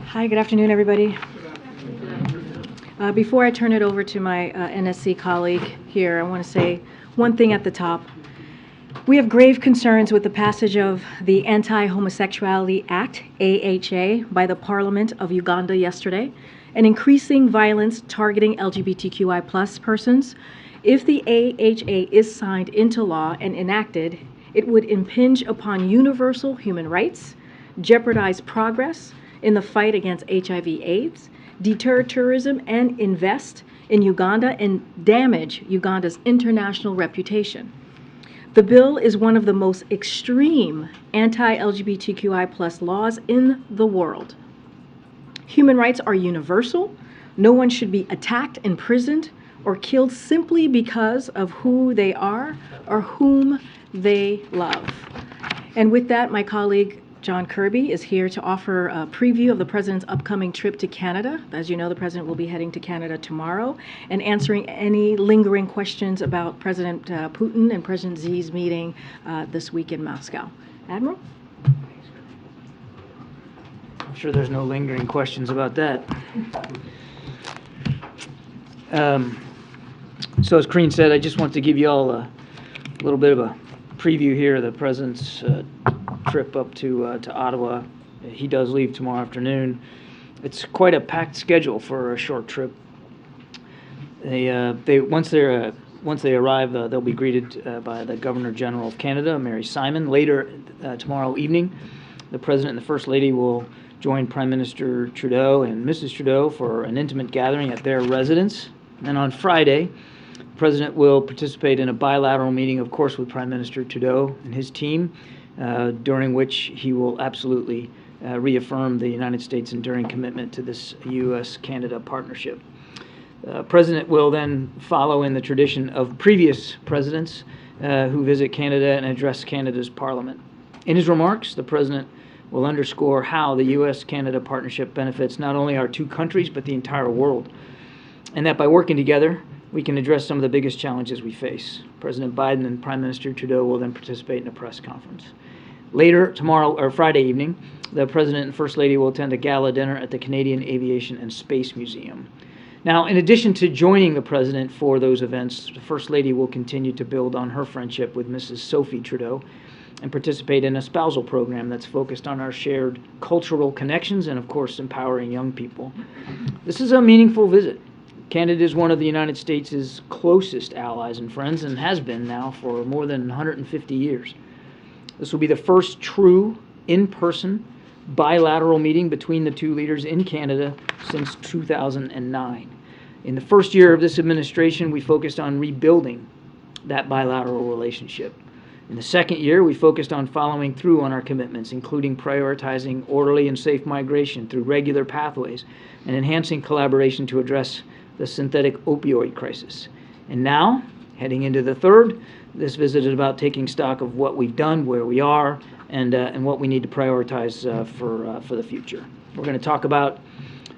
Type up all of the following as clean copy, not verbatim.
Hi, good afternoon, everybody. Before I turn it over to my NSC colleague here, I want to say one thing at the top. We have grave concerns with the passage of the Anti-Homosexuality Act, AHA, by the Parliament of Uganda yesterday, and increasing violence targeting LGBTQI+ persons. If the AHA is signed into law and enacted, it would impinge upon universal human rights, jeopardize progress in the fight against HIV/AIDS, deter tourism, and invest in Uganda and damage Uganda's international reputation. The bill is one of the most extreme anti-LGBTQI+ laws in the world. Human rights are universal. No one should be attacked, imprisoned, or killed simply because of who they are or whom they love. And with that, my colleague John Kirby is here to offer a preview of the President's upcoming trip to Canada. As you know, the President will be heading to Canada tomorrow and answering any lingering questions about President Putin and President Xi's meeting this week in Moscow. Admiral? I'm sure there's no lingering questions about that. So as Karine said, I just want to give you all a little bit of a preview here of the President's trip up to Ottawa. He does leave tomorrow afternoon. It's quite a packed schedule for a short trip. Once they arrive, they'll be greeted by the Governor General of Canada, Mary Simon. Later tomorrow evening, the President and the First Lady will join Prime Minister Trudeau and Mrs. Trudeau for an intimate gathering at their residence. And on Friday, the President will participate in a bilateral meeting, of course, with Prime Minister Trudeau and his team, during which he will absolutely reaffirm the United States' enduring commitment to this U.S.-Canada partnership. The President will then follow in the tradition of previous presidents who visit Canada and address Canada's Parliament. In his remarks, the President will underscore how the U.S.-Canada partnership benefits not only our two countries, but the entire world, and that by working together, we can address some of the biggest challenges we face. President Biden and Prime Minister Trudeau will then participate in a press conference. Later tomorrow, or Friday evening, the President and First Lady will attend a gala dinner at the Canadian Aviation and Space Museum. Now, in addition to joining the President for those events, the First Lady will continue to build on her friendship with Mrs. Sophie Trudeau and participate in a spousal program that's focused on our shared cultural connections and, of course, empowering young people. This is a meaningful visit. Canada is one of the United States' closest allies and friends and has been now for more than 150 years. This will be the first true, in-person, bilateral meeting between the two leaders in Canada since 2009. In the first year of this administration, we focused on rebuilding that bilateral relationship. In the second year, we focused on following through on our commitments, including prioritizing orderly and safe migration through regular pathways and enhancing collaboration to address the synthetic opioid crisis. And now, heading into the third, this visit is about taking stock of what we've done, where we are, and what we need to prioritize for the future. We're going to talk about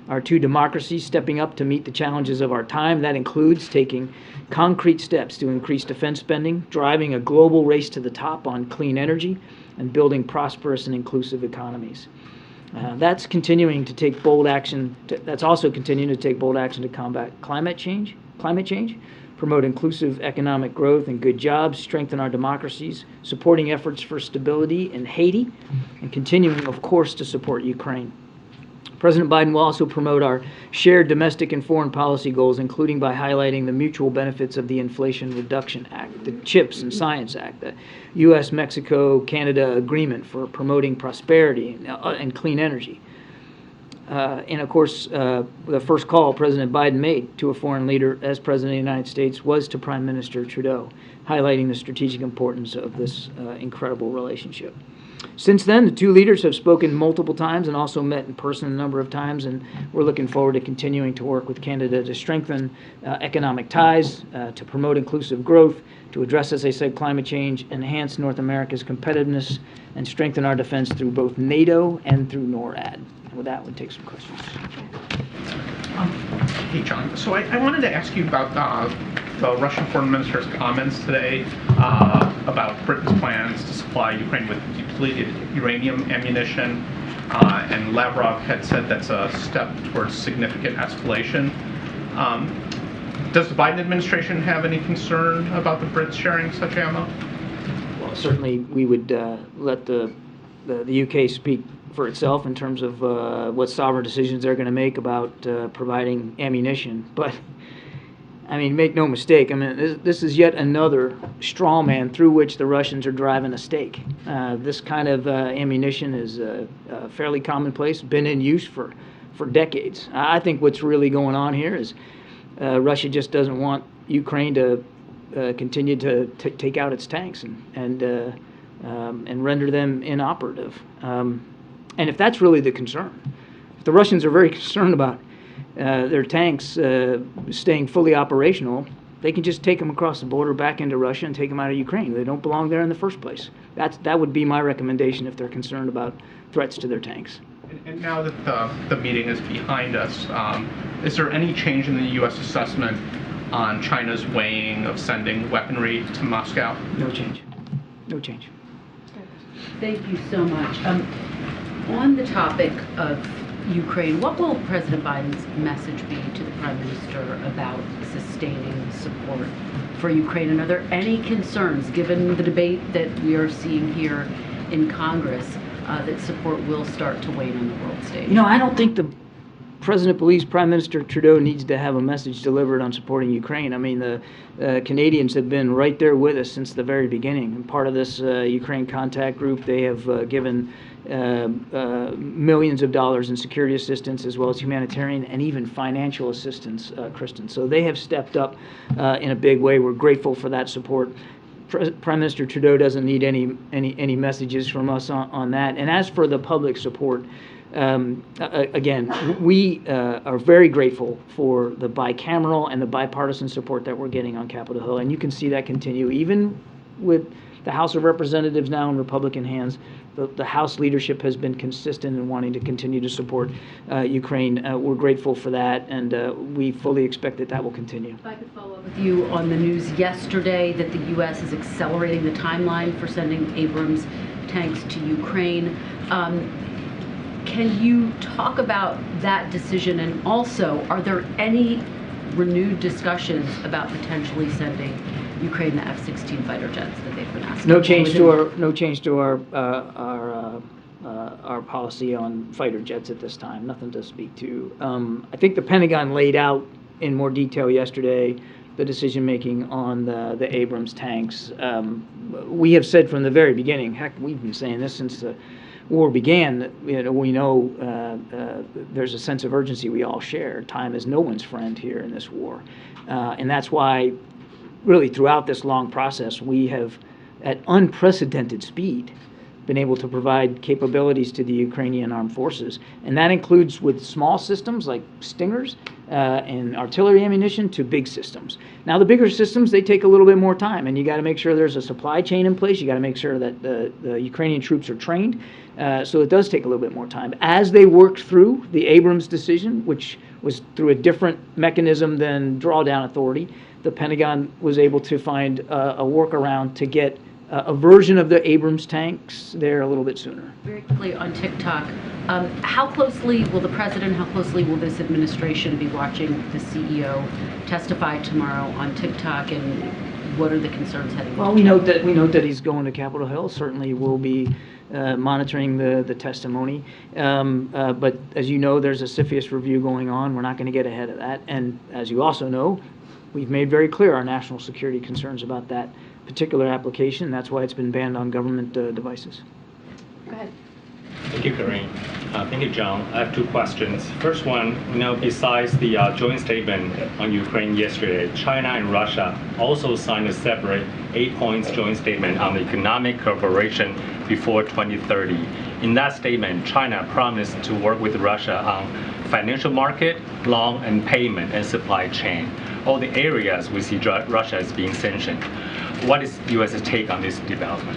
our two democracies stepping up to meet the challenges of our time. That includes taking concrete steps to increase defense spending, driving a global race to the top on clean energy, and building prosperous and inclusive economies. That's continuing to take bold action. That's also continuing to take bold action to combat climate change, promote inclusive economic growth and good jobs, strengthen our democracies, supporting efforts for stability in Haiti, and continuing, of course, to support Ukraine. President Biden will also promote our shared domestic and foreign policy goals, including by highlighting the mutual benefits of the Inflation Reduction Act, the CHIPS and Science Act, the U.S.-Mexico-Canada Agreement for promoting prosperity and clean energy. And of course, the first call President Biden made to a foreign leader as President of the United States was to Prime Minister Trudeau, highlighting the strategic importance of this incredible relationship. Since then, the two leaders have spoken multiple times and also met in person a number of times, and we're looking forward to continuing to work with Canada to strengthen economic ties, to promote inclusive growth, to address, as I said, climate change, enhance North America's competitiveness, and strengthen our defense through both NATO and through NORAD. And with that, we'll take some questions. Hey, John. So I wanted to ask you about the Russian foreign minister's comments today about Britain's plans to supply Ukraine with depleted uranium ammunition, and Lavrov had said that's a step towards significant escalation. Does the Biden administration have any concern about the Brits sharing such ammo? Well, certainly we would let the UK speak for itself in terms of what sovereign decisions they're going to make about providing ammunition. But, I mean, make no mistake, I mean, this is yet another straw man through which the Russians are driving a stake. This kind of ammunition is fairly commonplace, been in use for decades. I think what's really going on here is Russia just doesn't want Ukraine to continue to take out its tanks and render them inoperative. And if that's really the concern, if the Russians are very concerned about their tanks staying fully operational, they can just take them across the border back into Russia and take them out of Ukraine. They don't belong there in the first place. That would be my recommendation if they're concerned about threats to their tanks. And now that the meeting is behind us, is there any change in the U.S. assessment on China's weighing of sending weaponry to Moscow? No change. No change. Thank you so much. On the topic of Ukraine, what will President Biden's message be to the Prime Minister about sustaining support for Ukraine? And are there any concerns, given the debate that we are seeing here in Congress, that support will start to wane on the world stage? You know, I don't think the President believes Prime Minister Trudeau needs to have a message delivered on supporting Ukraine. I mean, the Canadians have been right there with us since the very beginning. And part of this Ukraine contact group, they have given millions of dollars in security assistance as well as humanitarian and even financial assistance, Kristen. So they have stepped up in a big way. We're grateful for that support. Prime Minister Trudeau doesn't need any messages from us on that. And as for the public support, again, we are very grateful for the bicameral and the bipartisan support that we're getting on Capitol Hill, and you can see that continue even with the House of Representatives now in Republican hands. The House leadership has been consistent in wanting to continue to support Ukraine. We're grateful for that, and we fully expect that will continue. If I could follow up with you on the news yesterday that the U.S. is accelerating the timeline for sending Abrams tanks to Ukraine. Can you talk about that decision, and also, are there any renewed discussions about potentially sending Ukraine the F-16 fighter jets that they've been asking? No change to our policy on fighter jets at this time. Nothing to speak to. I think the Pentagon laid out in more detail yesterday the decision making on the Abrams tanks. We have said from the very beginning. Heck, we've been saying this since the war began, that we know there's a sense of urgency we all share. Time is no one's friend here in this war. And that's why, really, throughout this long process, we have, at unprecedented speed, been able to provide capabilities to the Ukrainian armed forces. And that includes with small systems like Stingers and artillery ammunition to big systems. Now, the bigger systems, they take a little bit more time, and you got to make sure there's a supply chain in place. You got to make sure that the Ukrainian troops are trained. So it does take a little bit more time. As they worked through the Abrams decision, which was through a different mechanism than drawdown authority, the Pentagon was able to find a workaround to get a version of the Abrams tanks there a little bit sooner. Very quickly on TikTok, how closely will the president, how closely will this administration be watching the CEO testify tomorrow on TikTok, and what are the concerns heading? Well, we note that he's going to Capitol Hill. Certainly, we'll be monitoring the testimony. But as you know, there's a CFIUS review going on. We're not going to get ahead of that. And as you also know, we've made very clear our national security concerns about that particular application. That's why it's been banned on government devices. Go ahead. Thank you, Karine. Thank you, John. I have two questions. First one, besides the joint statement on Ukraine yesterday, China and Russia also signed a separate 8-point joint statement on economic cooperation before 2030. In that statement, China promised to work with Russia on financial market, loan and payment, and supply chain, all the areas we see Russia as being sanctioned. What is the U.S.'s take on this development?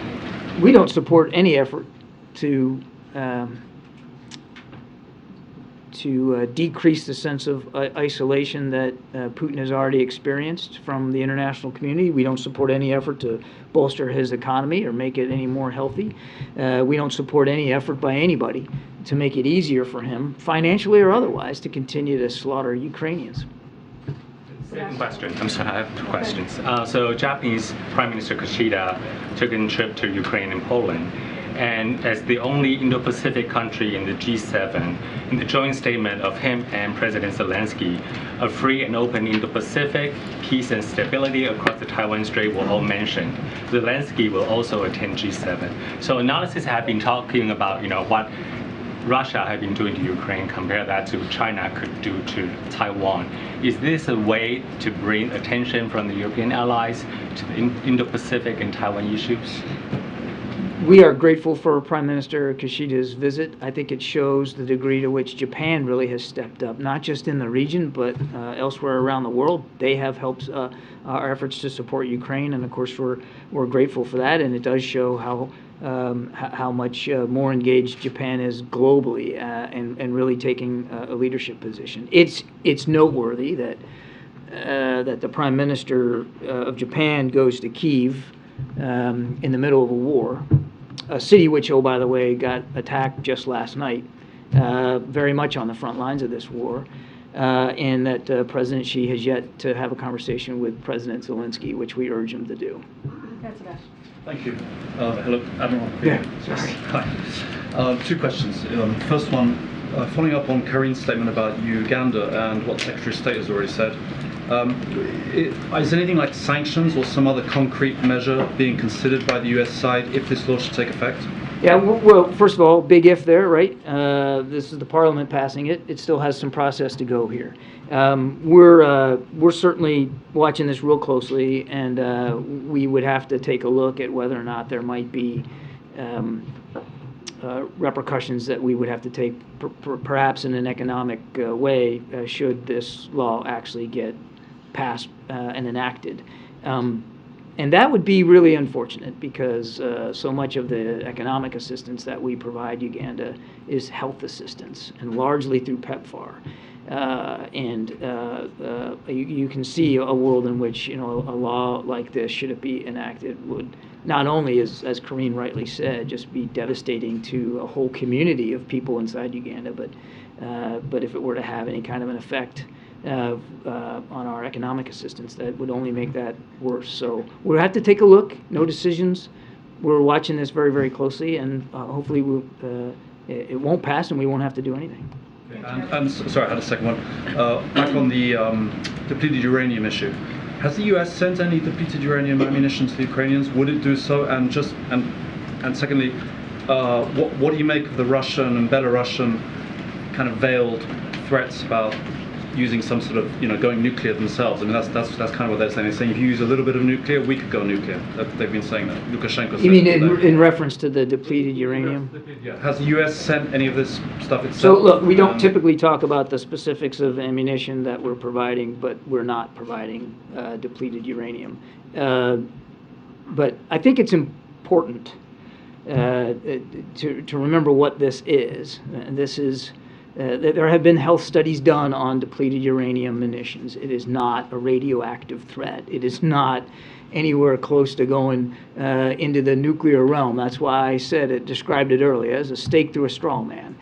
We don't support any effort to decrease the sense of isolation that Putin has already experienced from the international community. We don't support any effort to bolster his economy or make it any more healthy. We don't support any effort by anybody to make it easier for him, financially or otherwise, to continue to slaughter Ukrainians. Second question. I'm sorry, I have two questions. So Japanese Prime Minister Kishida took a trip to Ukraine and Poland. And as the only Indo-Pacific country in the G7, in the joint statement of him and President Zelensky, a free and open Indo-Pacific, peace and stability across the Taiwan Strait were all mentioned. Zelensky will also attend G7. So analysis have been talking about, what Russia had been doing to Ukraine, compare that to China could do to Taiwan. Is this a way to bring attention from the European allies to the Indo-Pacific and Taiwan issues? We are grateful for Prime Minister Kishida's visit. I think it shows the degree to which Japan really has stepped up, not just in the region, but elsewhere around the world. They have helped our efforts to support Ukraine, and of course we're grateful for that. And it does show how much more engaged Japan is globally and really taking a leadership position. It's noteworthy that the Prime Minister of Japan goes to Kyiv in the middle of a war, a city which, oh, by the way, got attacked just last night, very much on the front lines of this war, and that President Xi has yet to have a conversation with President Zelensky, which we urge him to do. That's about. Thank you. Hello, Admiral. Yeah, sorry. Hi. Two questions. First one, following up on Karine's statement about Uganda and what Secretary of State has already said. Is anything like sanctions or some other concrete measure being considered by the U.S. side if this law should take effect? Yeah, well, first of all, big if there, right? This is the Parliament passing it. It still has some process to go here. We're certainly watching this real closely, and we would have to take a look at whether or not there might be repercussions that we would have to take, perhaps in an economic way, should this law actually get passed and enacted. And that would be really unfortunate because so much of the economic assistance that we provide Uganda is health assistance, and largely through PEPFAR. You can see a world in which a law like this, should it be enacted, would not only, as Karine rightly said, just be devastating to a whole community of people inside Uganda, but if it were to have any kind of an effect on our economic assistance, that would only make that worse. So we'll have to take a look. No decisions. We're watching this very, very closely, and hopefully it won't pass and we won't have to do anything. And sorry, I had a second one. Back on the depleted uranium issue. Has the U.S. sent any depleted uranium ammunition to the Ukrainians? Would it do so? And secondly, what do you make of the Russian and Belarusian kind of veiled threats about using some sort of, going nuclear themselves? I mean, that's kind of what they're saying. They're saying if you use a little bit of nuclear, we could go nuclear. They've been saying that. Lukashenko. You mean in reference to the depleted uranium? Yeah. Has the U.S. sent any of this stuff itself? So look, we don't typically talk about the specifics of ammunition that we're providing, but we're not providing depleted uranium. But I think it's important to remember what this is. This is. There have been health studies done on depleted uranium munitions. It is not a radioactive threat. It is not anywhere close to going into the nuclear realm. That's why I described it earlier as a stake through a straw man.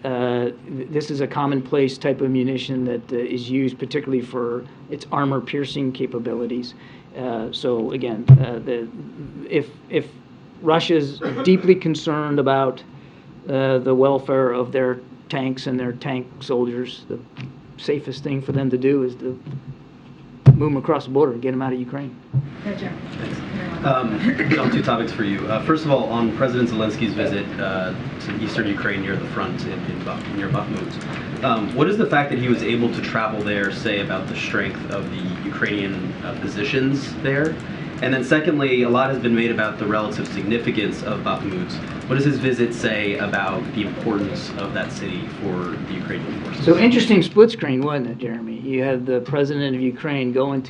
This is a commonplace type of munition that is used particularly for its armor-piercing capabilities. So again, if Russia's deeply concerned about the welfare of their tanks and their tank soldiers, the safest thing for them to do is to move them across the border and get them out of Ukraine. John, two topics for you. First of all, on President Zelensky's visit to eastern Ukraine near the front near Bakhmut, what does the fact that he was able to travel there say about the strength of the Ukrainian positions there? And then secondly, a lot has been made about the relative significance of Bakhmut. What does his visit say about the importance of that city for the Ukrainian forces? So interesting split screen, wasn't it, Jeremy? You had the president of Ukraine going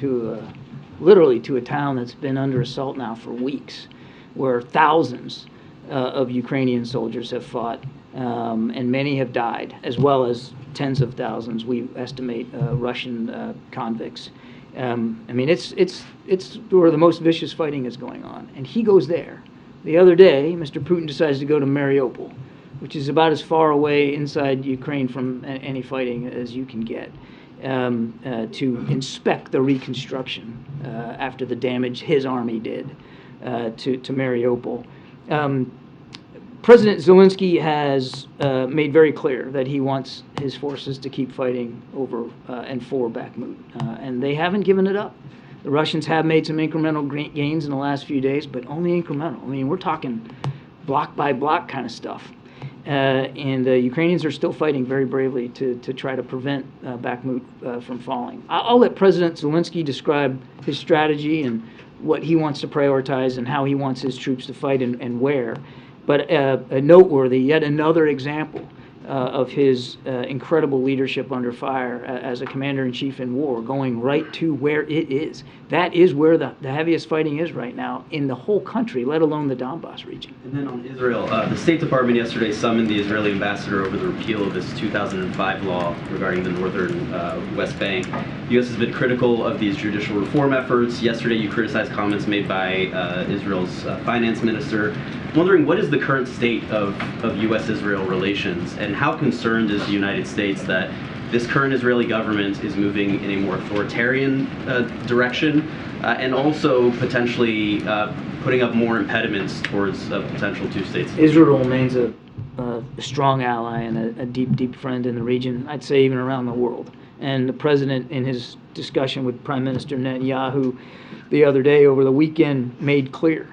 literally to a town that's been under assault now for weeks, where thousands of Ukrainian soldiers have fought and many have died, as well as tens of thousands, we estimate, Russian convicts. I mean, it's where the most vicious fighting is going on. And he goes there. The other day, Mr. Putin decides to go to Mariupol, which is about as far away inside Ukraine from any fighting as you can get, to inspect the reconstruction after the damage his army did to Mariupol. President Zelensky has made very clear that he wants his forces to keep fighting over and for Bakhmut, and they haven't given it up. The Russians have made some incremental gains in the last few days, but only incremental. I mean, we're talking block by block kind of stuff. And the Ukrainians are still fighting very bravely to try to prevent Bakhmut from falling. I'll let President Zelensky describe his strategy and what he wants to prioritize and how he wants his troops to fight and where. But noteworthy, yet another example of his incredible leadership under fire as a commander-in-chief in war, going right to where it is. That is where the heaviest fighting is right now in the whole country, let alone the Donbass region. And then on Israel, the State Department yesterday summoned the Israeli ambassador over the repeal of this 2005 law regarding the northern West Bank. The U.S. has been critical of these judicial reform efforts. Yesterday, you criticized comments made by Israel's finance minister. I'm wondering, what is the current state of U.S.-Israel relations, and how concerned is the United States that this current Israeli government is moving in a more authoritarian direction, and also potentially putting up more impediments towards a potential two-state solution? Israel remains a strong ally and a deep, deep friend in the region, I'd say even around the world. And the president, in his discussion with Prime Minister Netanyahu the other day over the weekend, made clear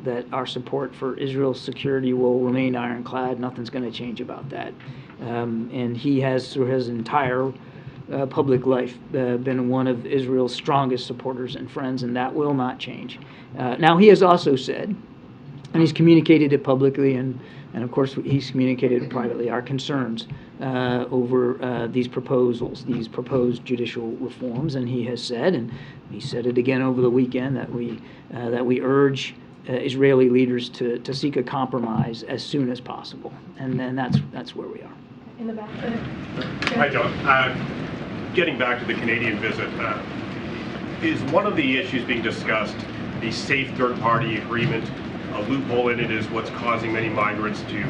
that our support for Israel's security will remain ironclad. Nothing's going to change about that. And he has, through his entire public life, been one of Israel's strongest supporters and friends, and that will not change. Now, he has also said, and he's communicated it publicly, and of course he's communicated it privately, our concerns over these proposals, these proposed judicial reforms, and he has said, and he said it again over the weekend, that we urge Israeli leaders to seek a compromise as soon as possible, and then that's where we are. In the back. Hi, John. Getting back to the Canadian visit, is one of the issues being discussed the safe third-party agreement? A loophole in it is what's causing many migrants to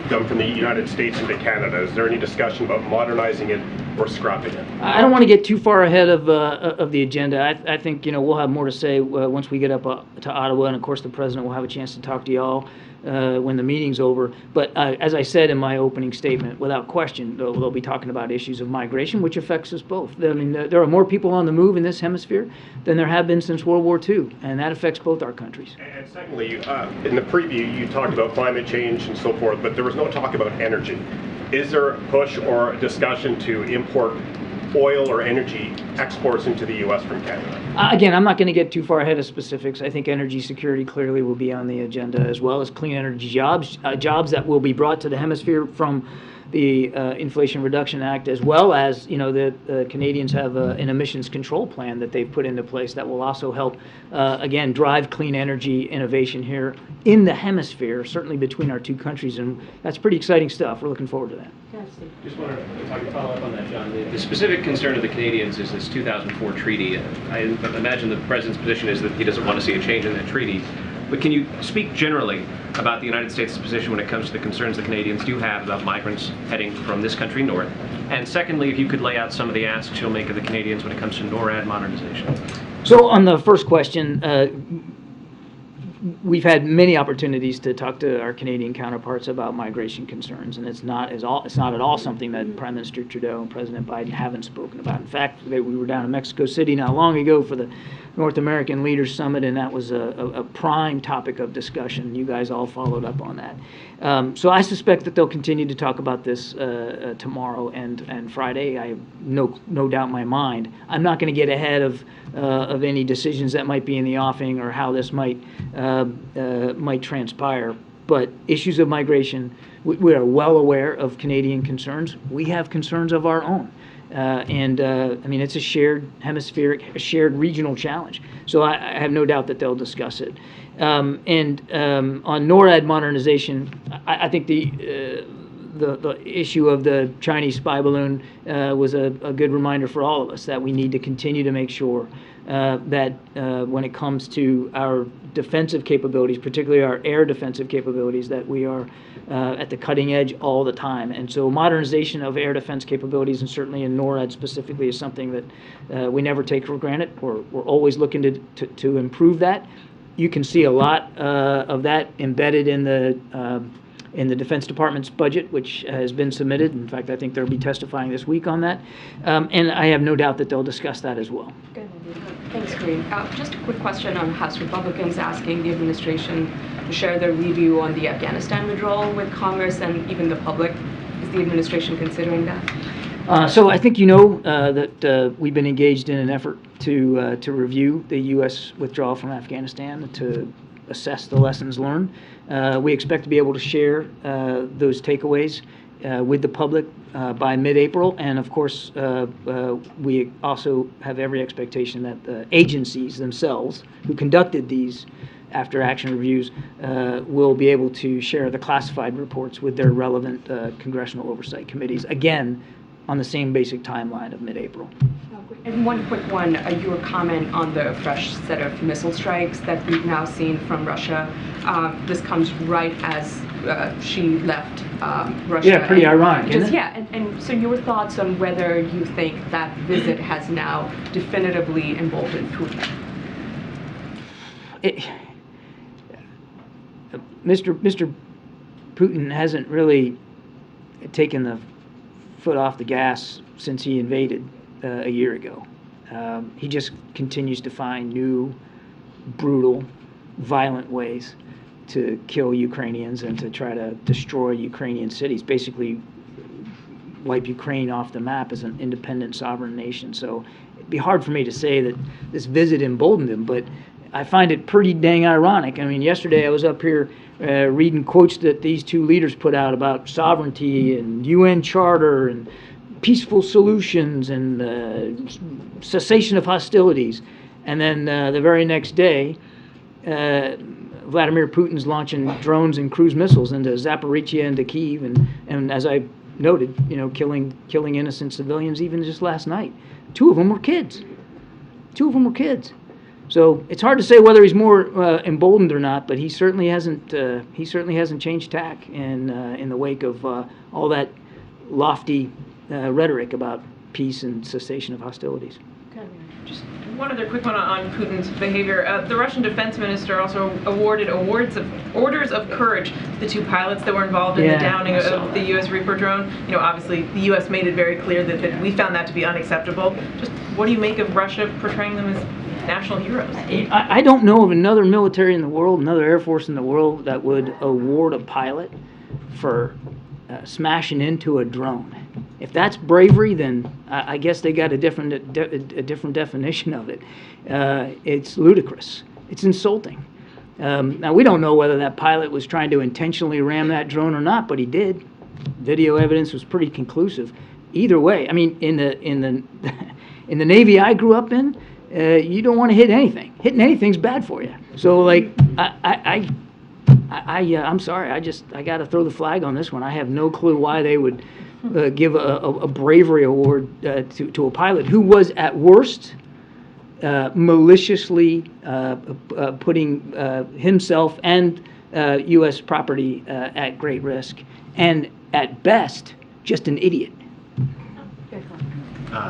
come from the United States into Canada. Is there any discussion about modernizing it or scrapping it? I don't want to get too far ahead of the agenda. I think we'll have more to say once we get up to Ottawa, and of course the president will have a chance to talk to y'all when the meeting's over. But as I said in my opening statement, without question, they'll be talking about issues of migration, which affects us both. I mean, there are more people on the move in this hemisphere than there have been since World War II, and that affects both our countries. And secondly, in the preview, you talked about climate change and so forth, but there was no talk about energy. Is there a push or a discussion to import oil or energy exports into the U.S. from Canada? Again, I'm not going to get too far ahead of specifics. I think energy security clearly will be on the agenda, as well as clean energy jobs, jobs that will be brought to the hemisphere from the Inflation Reduction Act, as well as, the Canadians have an emissions control plan that they've put into place that will also help, again, drive clean energy innovation here in the hemisphere, certainly between our two countries, and that's pretty exciting stuff. We're looking forward to that. Just wanted to, if I could follow up on that, John. The specific concern of the Canadians is this 2004 treaty. I imagine the president's position is that he doesn't want to see a change in that treaty. But can you speak generally about the United States' position when it comes to the concerns the Canadians do have about migrants heading from this country north? And secondly, if you could lay out some of the asks you'll make of the Canadians when it comes to NORAD modernization. So on the first question, we've had many opportunities to talk to our Canadian counterparts about migration concerns, and it's not at all something that Prime Minister Trudeau and President Biden haven't spoken about. In fact, we were down in Mexico City not long ago for the North American Leaders Summit, and that was a prime topic of discussion. You guys all followed up on that. So I suspect that they'll continue to talk about this tomorrow and Friday. I have no doubt in my mind. I'm not going to get ahead of any decisions that might be in the offing or how this might transpire. But issues of migration, we are well aware of Canadian concerns. We have concerns of our own. I mean, it's a shared hemispheric, a shared regional challenge. So I have no doubt that they'll discuss it. On NORAD modernization, I think the issue of the Chinese spy balloon was a good reminder for all of us that we need to continue to make sure that when it comes to our defensive capabilities, particularly our air defensive capabilities, that we are at the cutting edge all the time. And so modernization of air defense capabilities, and certainly in NORAD specifically, is something that we never take for granted. We're always looking to improve that. You can see a lot of that embedded in the Defense Department's budget, which has been submitted. In fact, I think they'll be testifying this week on that. And I have no doubt that they'll discuss that as well. Good. Thanks, Karine. Just a quick question on House Republicans asking the administration to share their review on the Afghanistan withdrawal with Congress and even the public. Is the administration considering that? So I think you know that we've been engaged in an effort to review the U.S. withdrawal from Afghanistan, to assess the lessons learned. We expect to be able to share those takeaways with the public by mid-April, and of course we also have every expectation that the agencies themselves who conducted these after-action reviews will be able to share the classified reports with their relevant congressional oversight committees, again on the same basic timeline of mid-April. And one quick one, your comment on the fresh set of missile strikes that we've now seen from Russia. This comes right as she left Russia. Yeah, pretty ironic, isn't it? Yeah, and so your thoughts on whether you think that visit has now definitively emboldened Putin? Mr. Putin hasn't really taken the foot off the gas since he invaded a year ago. He just continues to find new, brutal, violent ways to kill Ukrainians and to try to destroy Ukrainian cities, basically wipe Ukraine off the map as an independent sovereign nation. So it'd be hard for me to say that this visit emboldened him, but I find it pretty dang ironic. I mean, yesterday I was up here reading quotes that these two leaders put out about sovereignty and UN Charter and peaceful solutions and cessation of hostilities. And then the very next day, Vladimir Putin's launching drones and cruise missiles into Zaporizhia and to Kyiv, and as I noted, you know, killing innocent civilians even just last night. Two of them were kids. So it's hard to say whether he's more emboldened or not, but he certainly hasn't changed tack in the wake of all that lofty rhetoric about peace and cessation of hostilities. Okay. Just one other quick one on Putin's behavior. The Russian defense minister also awarded orders of courage to the two pilots that were involved in the downing of the U.S. Reaper drone. You know, obviously the U.S. made it very clear that we found that to be unacceptable. Just what do you make of Russia portraying them as national heroes? I don't know of another military in the world, another Air Force in the world that would award a pilot for smashing into a drone. If that's bravery, then I guess they got a different definition of it. It's ludicrous. It's insulting. Now we don't know whether that pilot was trying to intentionally ram that drone or not, but he did. Video evidence was pretty conclusive. Either way, I mean, in the Navy I grew up in, you don't want to hit anything. Hitting anything's bad for you. So like I'm sorry. I got to throw the flag on this one. I have no clue why they would give a bravery award to a pilot who was at worst maliciously putting himself and U.S. property at great risk, and at best just an idiot.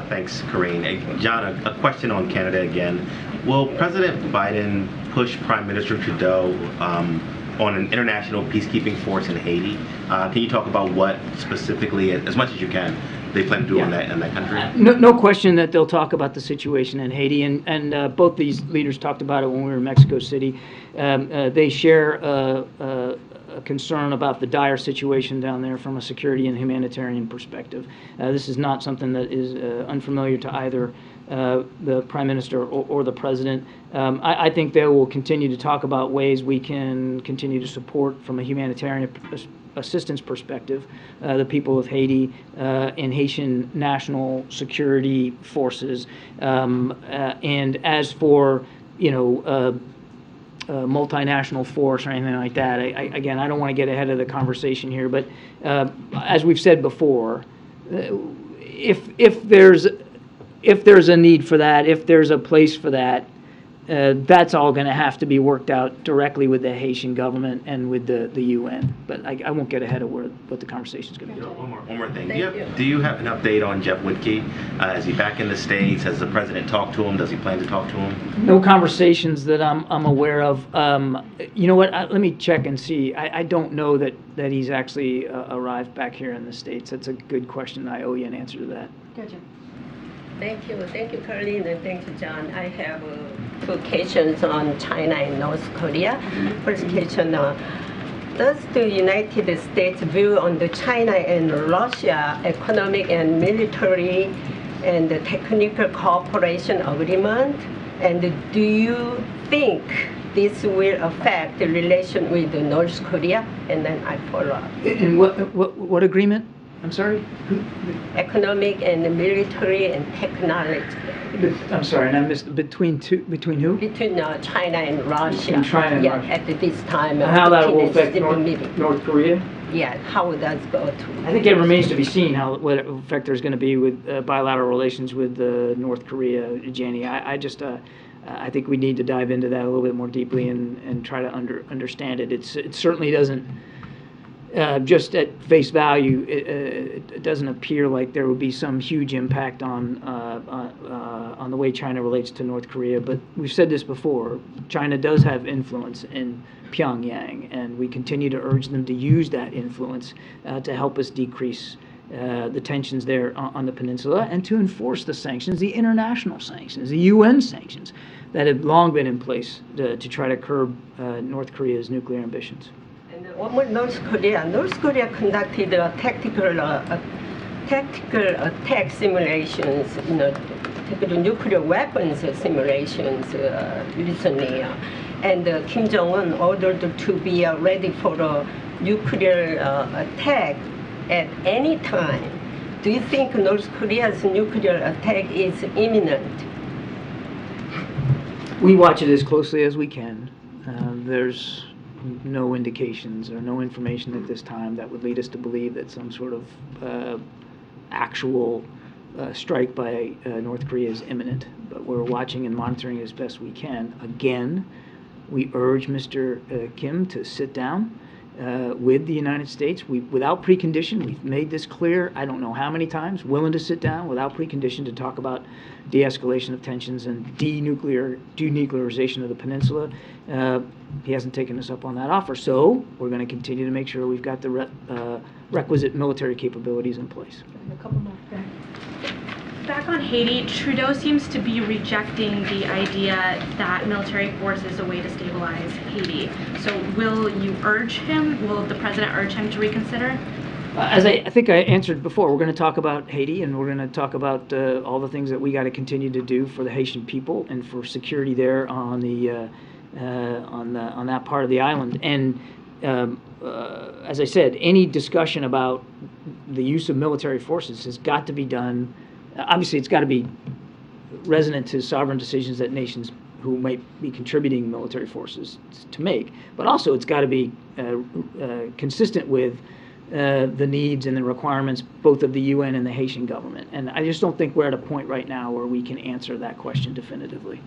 Thanks, Karine. John, a question on Canada again. Will President Biden push Prime Minister Trudeau on an international peacekeeping force in Haiti? Can you talk about what specifically, as much as you can, they plan to do in that country? No question that they'll talk about the situation in Haiti, and both these leaders talked about it when we were in Mexico City. They share a concern about the dire situation down there from a security and humanitarian perspective. This is not something that is unfamiliar to either the Prime Minister or the President. I think they will continue to talk about ways we can continue to support from a humanitarian assistance perspective the people of Haiti and Haitian national security forces. And as for multinational force or anything like that. Again, I don't want to get ahead of the conversation here, but as we've said before, if there's a need for that, if there's a place for that, that's all going to have to be worked out directly with the Haitian government and with the UN. But I won't get ahead of what the conversation is going to be. One more thing. Do you have an update on Jeff Whitkey? Is he back in the States? Has the president talked to him? Does he plan to talk to him? No conversations that I'm aware of. You know what? Let me check and see. I don't know that he's actually arrived back here in the States. That's a good question. I owe you an answer to that. Gotcha. Thank you, Karine, and thank you, John. I have two questions on China and North Korea. First question, does the United States view on the China and Russia economic and military and technical cooperation agreement? And do you think this will affect the relation with North Korea? And then I follow up. And what agreement? I'm sorry? Economic and military and technology. I'm sorry, and I missed between who? Between China and Russia. Between China and Russia. At this time. How that will affect North Korea? Yeah, how would that go to? I think it remains to be seen what effect there's going to be with bilateral relations with North Korea, Jenny. I think we need to dive into that a little bit more deeply and try to understand it. It certainly doesn't. Just at face value, it doesn't appear like there will be some huge impact on the way China relates to North Korea. But we've said this before: China does have influence in Pyongyang, and we continue to urge them to use that influence to help us decrease the tensions there on the peninsula and to enforce the sanctions, the international sanctions, the UN sanctions that have long been in place to try to curb North Korea's nuclear ambitions. One more, North Korea. North Korea conducted tactical attack simulations, tactical nuclear weapons simulations recently, and Kim Jong-un ordered to be ready for a nuclear attack at any time. Do you think North Korea's nuclear attack is imminent? We watch it as closely as we can. There's no indications or no information at this time that would lead us to believe that some sort of actual strike by North Korea is imminent. But we're watching and monitoring as best we can. Again, we urge Mr. Kim to sit down with the United States. Without precondition, we've made this clear, I don't know how many times, willing to sit down without precondition to talk about de-escalation of tensions and denuclearization of the peninsula. He hasn't taken us up on that offer, so we're going to continue to make sure we've got the requisite military capabilities in place. A couple more. Back on Haiti, Trudeau seems to be rejecting the idea that military force is a way to stabilize Haiti. So will you urge him, will the president urge him to reconsider? As I think I answered before, we're going to talk about Haiti, and we're going to talk about all the things that we got to continue to do for the Haitian people and for security there on that part of the island. And as I said, any discussion about the use of military forces has got to be done. Obviously, it's got to be resonant to sovereign decisions that nations who might be contributing military forces to make, but also it's got to be consistent with the needs and the requirements both of the UN and the Haitian government. And I just don't think we're at a point right now where we can answer that question definitively.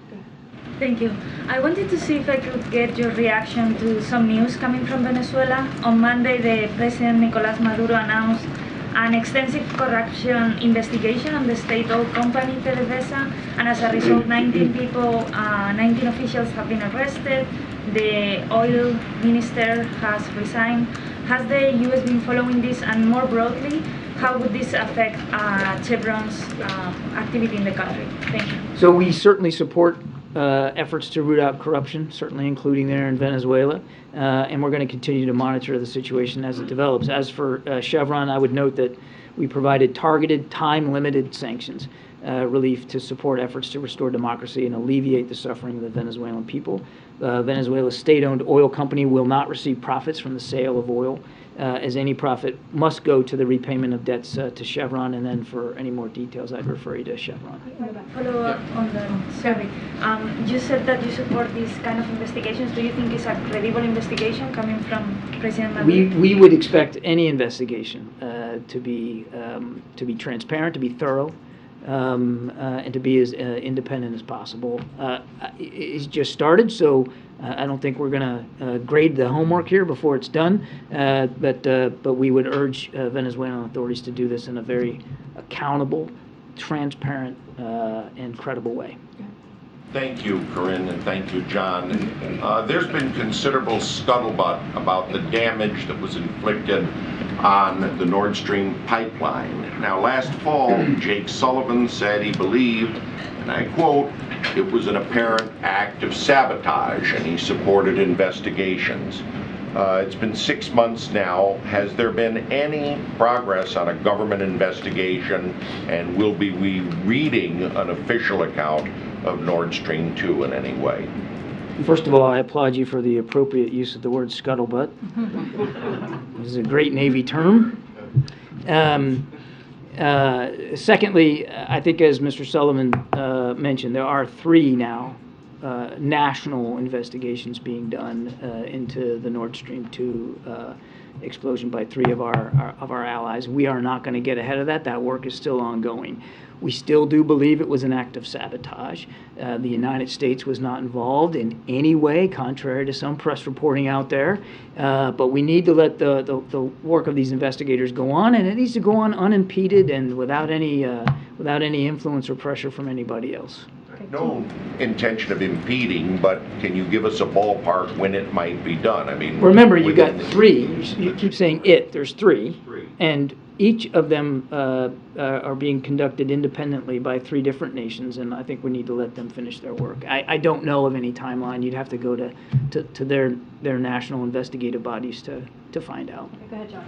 Thank you. I wanted to see if I could get your reaction to some news coming from Venezuela. On Monday, the President Nicolás Maduro announced an extensive corruption investigation on the state-owned company PDVSA, and as a result, 19 officials have been arrested. The oil minister has resigned. Has the U.S. been following this, and more broadly, how would this affect Chevron's activity in the country? Thank you. So we certainly support efforts to root out corruption, certainly including there in Venezuela, and we're going to continue to monitor the situation as it develops. As for Chevron, I would note that we provided targeted, time-limited sanctions relief to support efforts to restore democracy and alleviate the suffering of the Venezuelan people. Venezuela's state-owned oil company will not receive profits from the sale of oil as any profit must go to the repayment of debts to Chevron, and then for any more details, I'd refer you to Chevron. Follow up on that. Sorry. You said that you support these kind of investigations. Do you think it's a credible investigation coming from President Maduro? We would expect any investigation to be transparent, to be thorough, and to be as independent as possible. It's just started, so I don't think we're going to grade the homework here before it's done, but we would urge Venezuelan authorities to do this in a very accountable, transparent, and credible way. Thank you, Karine, and thank you, John. There's been considerable scuttlebutt about the damage that was inflicted on the Nord Stream pipeline. Now, last fall, Jake Sullivan said he believed, and I quote, "it was an apparent act of sabotage," and he supported investigations. It's been 6 months now. Has there been any progress on a government investigation, and will we be reading an official account of Nord Stream 2 in any way? First of all, I applaud you for the appropriate use of the word scuttlebutt. This is a great Navy term. Secondly, I think as Mr. Sullivan mentioned, there are 3 now national investigations being done into the Nord Stream 2 explosion by 3 of our allies. We are not going to get ahead of that. That work is still ongoing. We still do believe it was an act of sabotage. The United States was not involved in any way, contrary to some press reporting out there. But we need to let the work of these investigators go on, and it needs to go on unimpeded and without any influence or pressure from anybody else. No intention of impeding, but can you give us a ballpark when it might be done? I mean, remember, you got 3. You keep saying it. There's 3, and each of them are being conducted independently by 3 different nations, and I think we need to let them finish their work. I don't know of any timeline. You'd have to go to their national investigative bodies to find out. Go ahead, John.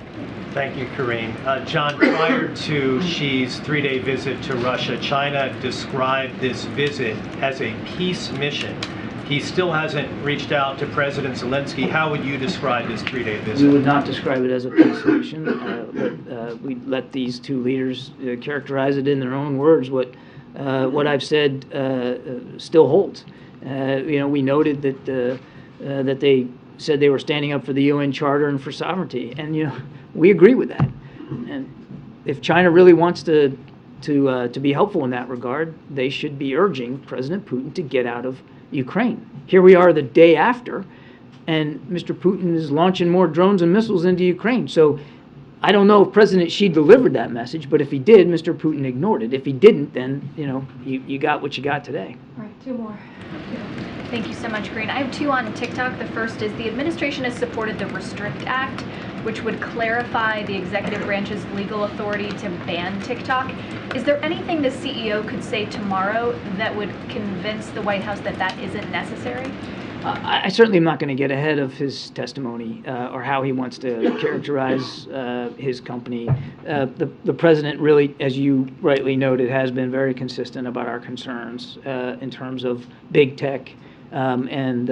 Thank you, Karine. John, prior to Xi's 3-day visit to Russia, China described this visit as a peace mission. He still hasn't reached out to President Zelensky. How would you describe this 3-day visit? We would not describe it as a peace mission. We let these 2 leaders characterize it in their own words. What I've said still holds. We noted that they said they were standing up for the UN Charter and for sovereignty, and we agree with that. And if China really wants to be helpful in that regard, they should be urging President Putin to get out of Ukraine. Here we are the day after, and Mr. Putin is launching more drones and missiles into Ukraine. So I don't know if President Xi delivered that message, but if he did, Mr. Putin ignored it. If he didn't, then you got what you got today. All right, 2 more. Thank you so much, Karine. I have 2 on TikTok. The first is the administration has supported the Restrict Act, which would clarify the executive branch's legal authority to ban TikTok. Is there anything the CEO could say tomorrow that would convince the White House that that isn't necessary? I certainly am not going to get ahead of his testimony or how he wants to characterize his company. The president really, as you rightly noted, has been very consistent about our concerns in terms of big tech and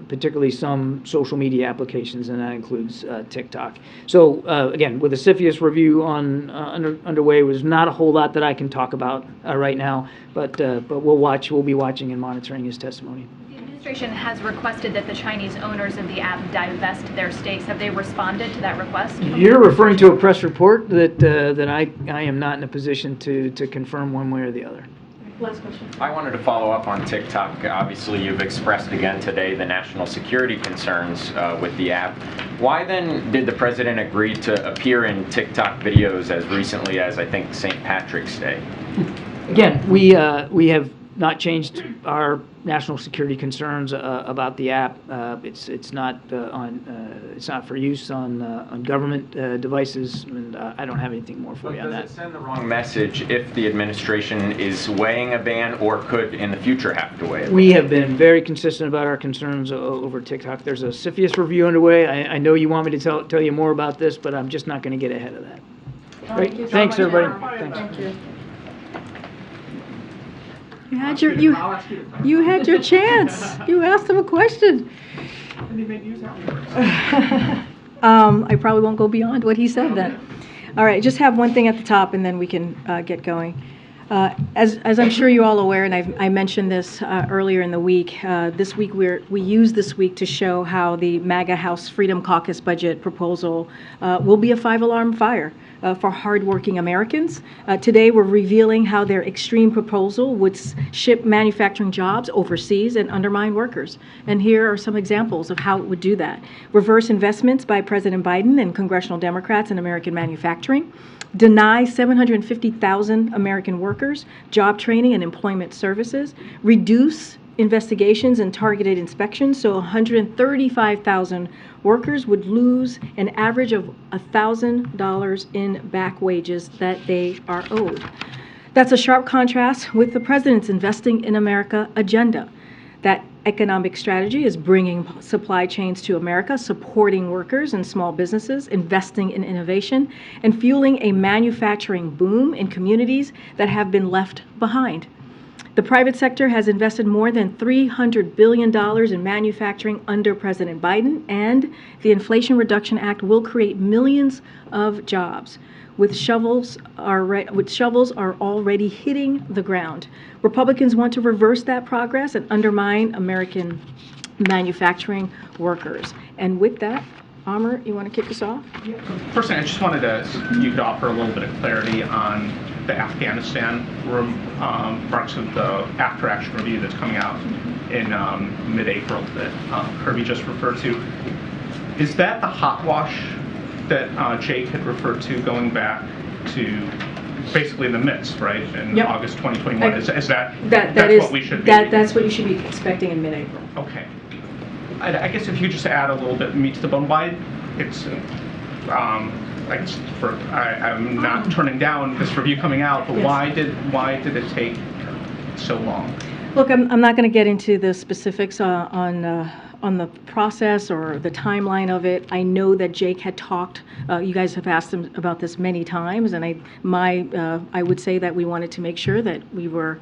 particularly some social media applications, and that includes TikTok. So again, with the CFIUS review underway, there's not a whole lot that I can talk about right now, but we'll be watching and monitoring his testimony. The administration has requested that the Chinese owners of the app divest their stakes. Have they responded to that request? You're referring to a press report that I am not in a position to confirm one way or the other. Last question. I wanted to follow up on TikTok. Obviously, you've expressed again today the national security concerns with the app. Why then did the president agree to appear in TikTok videos as recently as, I think, St. Patrick's Day? Again, we have not changed our national security concerns about the app. It's not for use on government devices, and I don't have anything more for you on that. Does it send the wrong message if the administration is weighing a ban, or could in the future have to weigh a ban? We have been very consistent about our concerns over TikTok. There's a CFIUS review underway. I know you want me to tell you more about this, but I'm just not going to get ahead of that. Great. Thanks, everybody. Thanks. Thank you. You had your chance. You asked him a question. And he made use afterwards. I probably won't go beyond what he said then. All right, just have one thing at the top, and then we can get going. As I'm sure you're all aware, and I mentioned this earlier in the week, this week we use this week to show how the MAGA House Freedom Caucus budget proposal will be a five-alarm fire for hardworking Americans. Today we're revealing how their extreme proposal would ship manufacturing jobs overseas and undermine workers. And here are some examples of how it would do that. Reverse investments by President Biden and congressional Democrats in American manufacturing. Deny 750,000 American workers job training and employment services. Reduce investigations and targeted inspections, so 135,000 workers would lose an average of $1,000 in back wages that they are owed. That's a sharp contrast with the president's Investing in America agenda. That economic strategy is bringing supply chains to America, supporting workers and small businesses, investing in innovation, and fueling a manufacturing boom in communities that have been left behind. The private sector has invested more than $300 billion in manufacturing under President Biden, and the Inflation Reduction Act will create millions of jobs. With shovels are already hitting the ground. Republicans want to reverse that progress and undermine American manufacturing workers. And with that, Amr, you want to kick us off? First thing, I just wanted you could offer a little bit of clarity on the Afghanistan parts of the after action review that's coming out in mid-April that Kirby just referred to. Is that the hot wash that Jake had referred to, going back to basically the midst, right, in August 2021? Is that's what we should be? That's what you should be expecting in mid-April. Okay. I guess if you just add a little bit of meat to the bone, why it's I'm not turning down this review coming out, but why did it take so long? Look, I'm not going to get into the specifics on the process or the timeline of it. I know that Jake had talked. You guys have asked him about this many times, and I would say that we wanted to make sure that we were,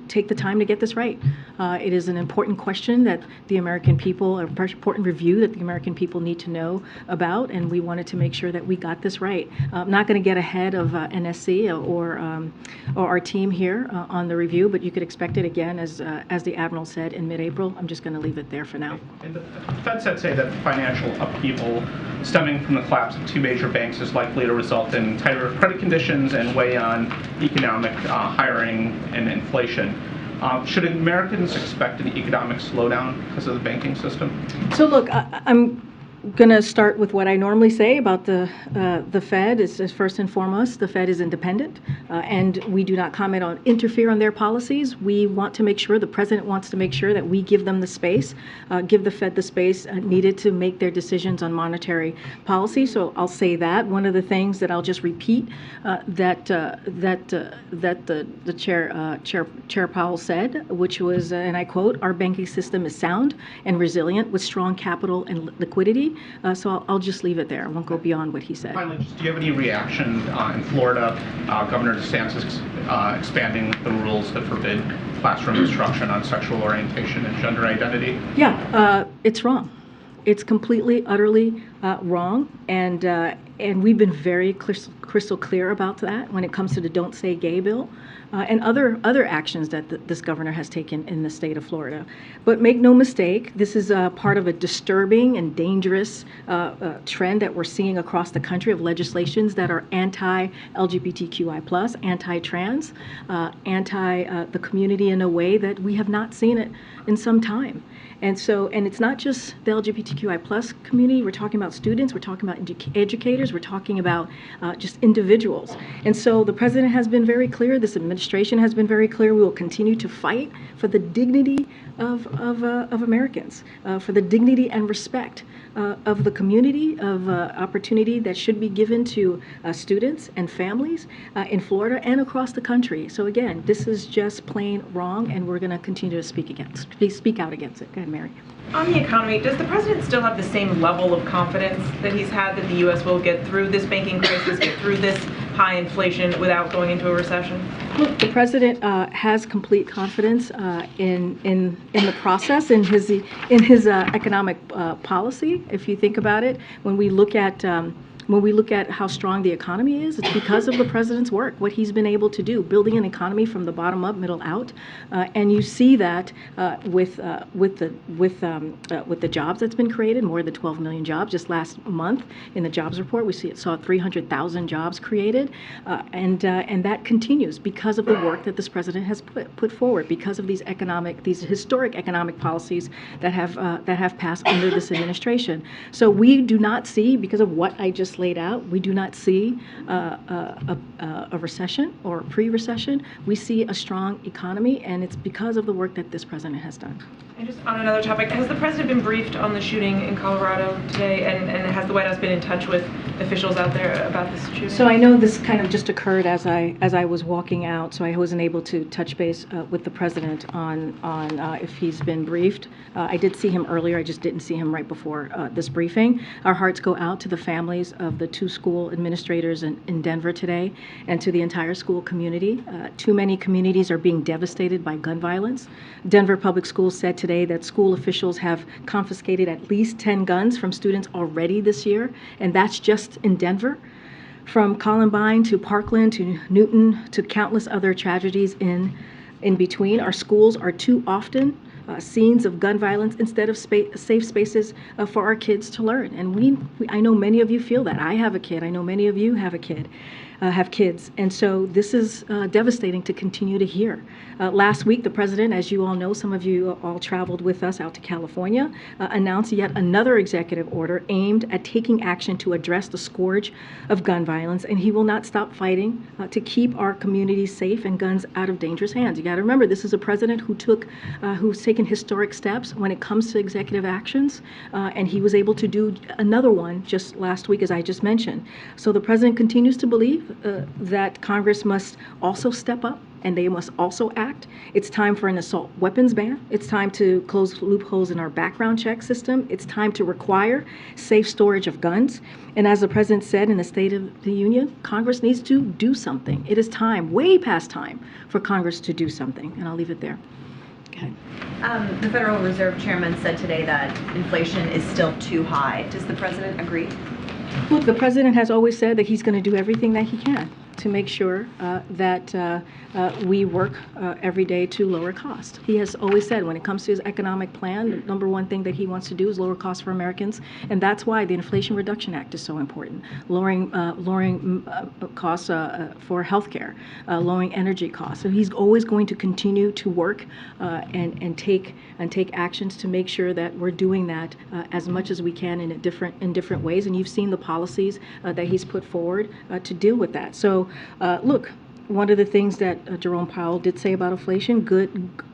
take the time to get this right. It is an important question that the American people, an important review that the American people need to know about, and we wanted to make sure that we got this right. I'm not going to get ahead of NSC or our team here on the review, but you could expect it again, as the Admiral said, in mid-April. I'm just going to leave it there for now. And the Fed said that financial upheaval stemming from the collapse of two major banks is likely to result in tighter credit conditions and weigh on economic hiring and inflation. Should Americans expect an economic slowdown because of the banking system? So look, I'm going to start with what I normally say about the Fed. Is first and foremost, the Fed is independent, and we do not interfere on their policies. We want to make sure, the president wants to make sure that we give them the space, give the Fed the space needed to make their decisions on monetary policy. So I'll say that. One of the things that I'll just repeat that the Chair Powell said, which was, and I quote, "Our banking system is sound and resilient with strong capital and liquidity." So I'll just leave it there. I won't go beyond what he said. Finally, do you have any reaction in Florida? Governor DeSantis expanding the rules that forbid classroom instruction on sexual orientation and gender identity? Yeah, it's wrong. It's completely, utterly wrong, and we've been very crystal clear about that when it comes to the Don't Say Gay bill and other actions that this governor has taken in the state of Florida. But make no mistake, this is part of a disturbing and dangerous trend that we're seeing across the country of legislations that are anti-LGBTQI+, anti-trans, anti the community in a way that we have not seen it in some time. And it's not just the LGBTQI+ community. We're talking about students. We're talking about educators. We're talking about just individuals. And so the president has been very clear. This administration has been very clear. We will continue to fight for the dignity of Americans, for the dignity and respect of the community, of opportunity that should be given to students and families in Florida and across the country. So again, this is just plain wrong, and we're going to continue to speak out against it. Go ahead, Mary. On the economy, does the president still have the same level of confidence that he's had that the U.S. will get through this banking crisis, get through this high inflation without going into a recession? Look, the president has complete confidence in the process, in his economic policy. If you think about it, when we look at how strong the economy is, it's because of the president's work, what he's been able to do, building an economy from the bottom up, middle out, and you see that with the jobs that's been created, more than 12 million jobs just last month in the jobs report. We saw 300,000 jobs created, and that continues because of the work that this president has put forward, because of these historic economic policies that have passed under this administration. So we do not see, because of what I just laid out, we do not see a recession or pre-recession. We see a strong economy, and it's because of the work that this president has done. And just on another topic, has the president been briefed on the shooting in Colorado today, and has the White House been in touch with officials out there about this shooting? So I know this kind of just occurred as I was walking out, so I wasn't able to touch base with the president on if he's been briefed. I did see him earlier. I just didn't see him right before this briefing. Our hearts go out to the families of the 2 school administrators in Denver today, and to the entire school community. Too many communities are being devastated by gun violence. Denver Public Schools said today that school officials have confiscated at least 10 guns from students already this year, and that's just in Denver. From Columbine to Parkland to Newton to countless other tragedies in between, our schools are too often scenes of gun violence instead of safe spaces for our kids to learn. And I know many of you feel that. I have a kid. I know many of you have a kid. Have kids. And so this is devastating to continue to hear. Last week, the president, as you all know, some of you all traveled with us out to California, announced yet another executive order aimed at taking action to address the scourge of gun violence, and he will not stop fighting to keep our communities safe and guns out of dangerous hands. You got to remember, this is a president who's taken historic steps when it comes to executive actions, and he was able to do another one just last week, as I just mentioned. So the president continues to believe that Congress must also step up, and they must also act. It's time for an assault weapons ban. It's time to close loopholes in our background check system. It's time to require safe storage of guns. And as the president said in the State of the Union, Congress needs to do something. It is time, way past time, for Congress to do something. And I'll leave it there. Okay. The Federal Reserve Chairman said today that inflation is still too high. Does the president agree? Look, the president has always said that he's going to do everything that he can to make sure that we work every day to lower cost. He has always said when it comes to his economic plan, the number one thing that he wants to do is lower costs for Americans, and that's why the Inflation Reduction Act is so important. Lowering costs for health care, lowering energy costs. So he's always going to continue to work and take actions to make sure that we're doing that as much as we can in different ways. And you've seen the policies that he's put forward to deal with that. So look, one of the things that Jerome Powell did say about inflation,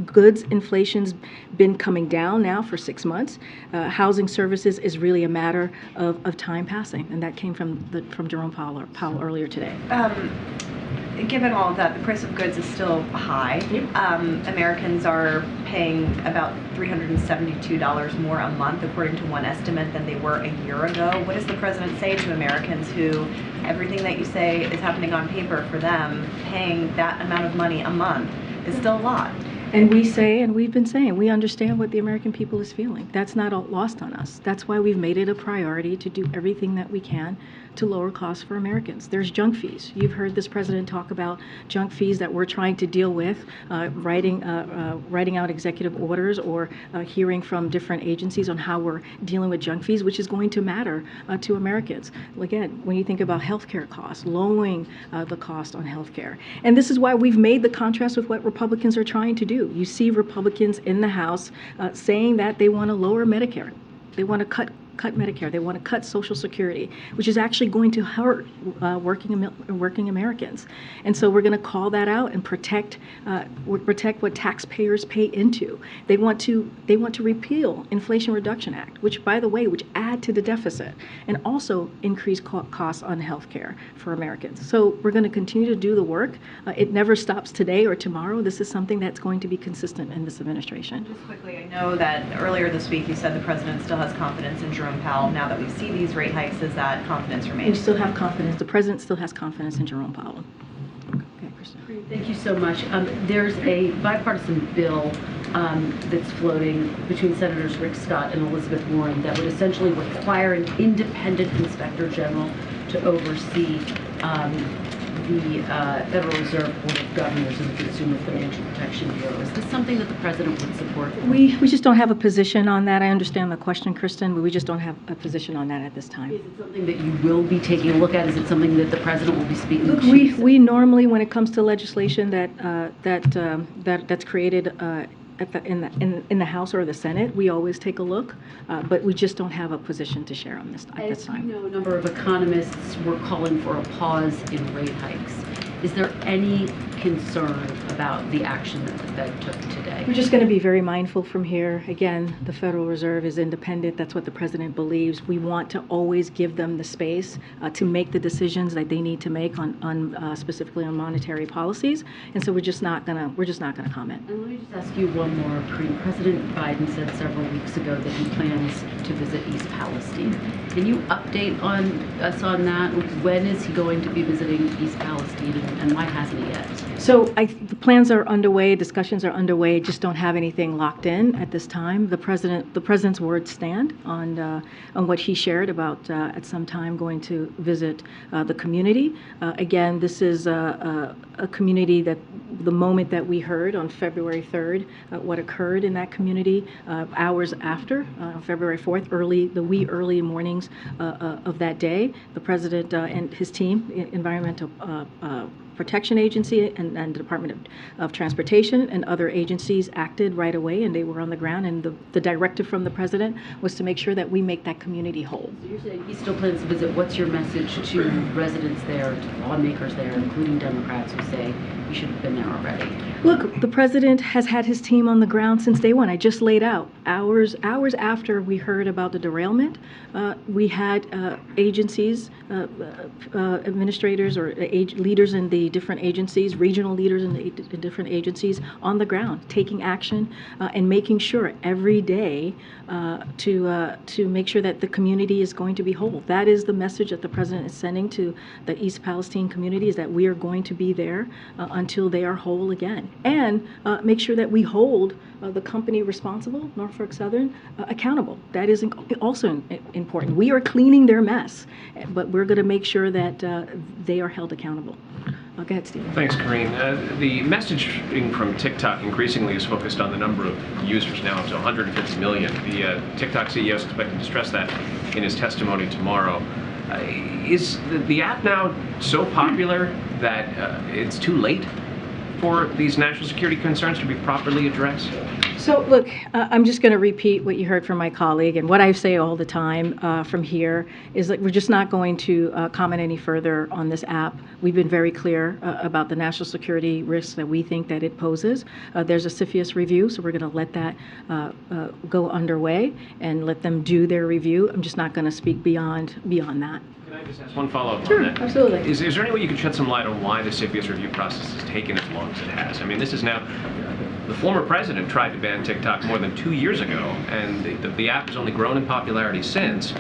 goods inflation's been coming down now for 6 months. Housing services is really a matter of time passing, and that came from Jerome Powell earlier today. Given all of that, the price of goods is still high. Americans are paying about $372 more a month, according to one estimate, than they were a year ago. What does the president say to Americans who everything that you say is happening on paper for them, paying that amount of money a month is still a lot? And we say, and we've been saying, we understand what the American people is feeling. That's not all lost on us. That's why we've made it a priority to do everything that we can to lower costs for Americans. There's junk fees. You've heard this president talk about junk fees that we're trying to deal with, writing out executive orders or hearing from different agencies on how we're dealing with junk fees, which is going to matter to Americans. Again, when you think about healthcare costs, lowering the cost on healthcare. And this is why we've made the contrast with what Republicans are trying to do. You see Republicans in the House saying that they want to lower Medicare. They want to cut Medicare. They want to cut Social Security, which is actually going to hurt working Americans. And so we're going to call that out and protect what taxpayers pay into. They want to repeal Inflation Reduction Act, which, by the way, which add to the deficit and also increase costs on health care for Americans. So we're going to continue to do the work. It never stops today or tomorrow. This is something that's going to be consistent in this administration. Just quickly, I know that earlier this week you said the president still has confidence in Jerome Powell, now that we see these rate hikes, is that confidence We remains? still have confidence. The president still has confidence in Jerome Powell. Okay, Kristen. Thank you so much. There's a bipartisan bill that's floating between Senators Rick Scott and Elizabeth Warren that would essentially require an independent inspector general to oversee the Federal Reserve Board of Governors and the Consumer Financial Protection Bureau. Is this something that the president would support? We just don't have a position on that. I understand the question, Kristen, but we just don't have a position on that at this time. Is it something that you will be taking a look at? Is it something that the president will be speaking Look, to? we normally, when it comes to legislation that's created in the House or the Senate, we always take a look, but we just don't have a position to share on this at this time. You know, a number of economists were calling for a pause in rate hikes. Is there any concern about the action that the Fed took today? We're just going to be very mindful from here. Again, the Federal Reserve is independent. That's what the president believes. We want to always give them the space to make the decisions that they need to make on specifically on monetary policies. And so we're just not going to comment. And let me just ask you one more, Karine. President Biden said several weeks ago that he plans to visit East Palestine. Can you update us on that? When is he going to be visiting East Palestine, and why hasn't he yet? So the plans are underway, discussions are underway, just don't have anything locked in at this time. The president's words stand on what he shared about at some time going to visit the community. Again, this is a community that the moment that we heard on February 3rd, what occurred in that community hours after, February 4th, the wee early mornings of that day, the president and his team, Environmental Protection Agency and the Department of Transportation and other agencies acted right away, and they were on the ground, and the directive from the president was to make sure that we make that community whole. So you're saying he still plans to visit. What's your message to residents there, to lawmakers there, including Democrats who say he should have been there already? Look, the president has had his team on the ground since day one. I just laid out hours after we heard about the derailment. We had agencies, administrators or leaders in the different agencies, regional leaders in the different agencies on the ground, taking action and making sure every day to make sure that the community is going to be whole. That is the message that the president is sending to the East Palestine community, is that we are going to be there until they are whole again. And make sure that we hold the company responsible, Norfolk Southern, accountable. That is also important. We are cleaning their mess, but we're going to make sure that they are held accountable. Go ahead, Steve. Thanks, Karine. The messaging from TikTok increasingly is focused on the number of users, now up to 150 million. The TikTok CEO is expected to stress that in his testimony tomorrow. Is the app now so popular that it's too late for these national security concerns to be properly addressed? So look, I'm just going to repeat what you heard from my colleague, and what I say all the time from here is that we're just not going to comment any further on this app. We've been very clear about the national security risks that we think that it poses. There's a CFIUS review, so we're going to let that go underway and let them do their review. I'm just not going to speak beyond that. Can I just ask one follow-up Sure, on that? absolutely. Is there any way you could shed some light on why the CFIUS review process has taken as long as it has? I mean, this is now, the former president tried to ban TikTok more than 2 years ago, and the app has only grown in popularity since.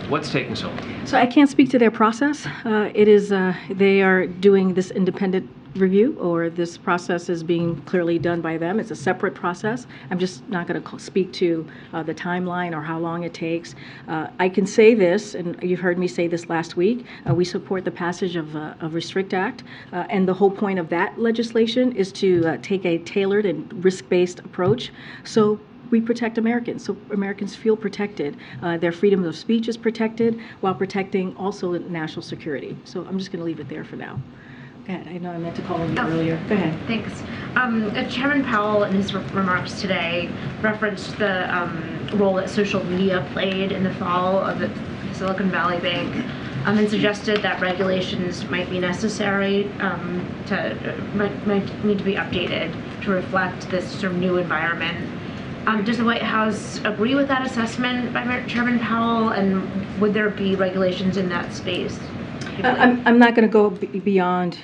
What's taking so long? So I can't speak to their process. They are doing this independent review, or this process is being clearly done by them. It's a separate process. I'm just not going to speak to the timeline or how long it takes. I can say this, and you've heard me say this last week, we support the passage of Restrict Act, and the whole point of that legislation is to take a tailored and risk-based approach. So we protect Americans, so Americans feel protected. Their freedom of speech is protected while protecting also national security. So I'm just going to leave it there for now. Go ahead. I know I meant to call on you earlier. Go ahead. Thanks. Chairman Powell, in his remarks today, referenced the role that social media played in the fall of the Silicon Valley Bank, and suggested that regulations might be necessary, might need to be updated to reflect this sort of new environment. Does the White House agree with that assessment by Chairman Powell, and would there be regulations in that space? I'm not going to go beyond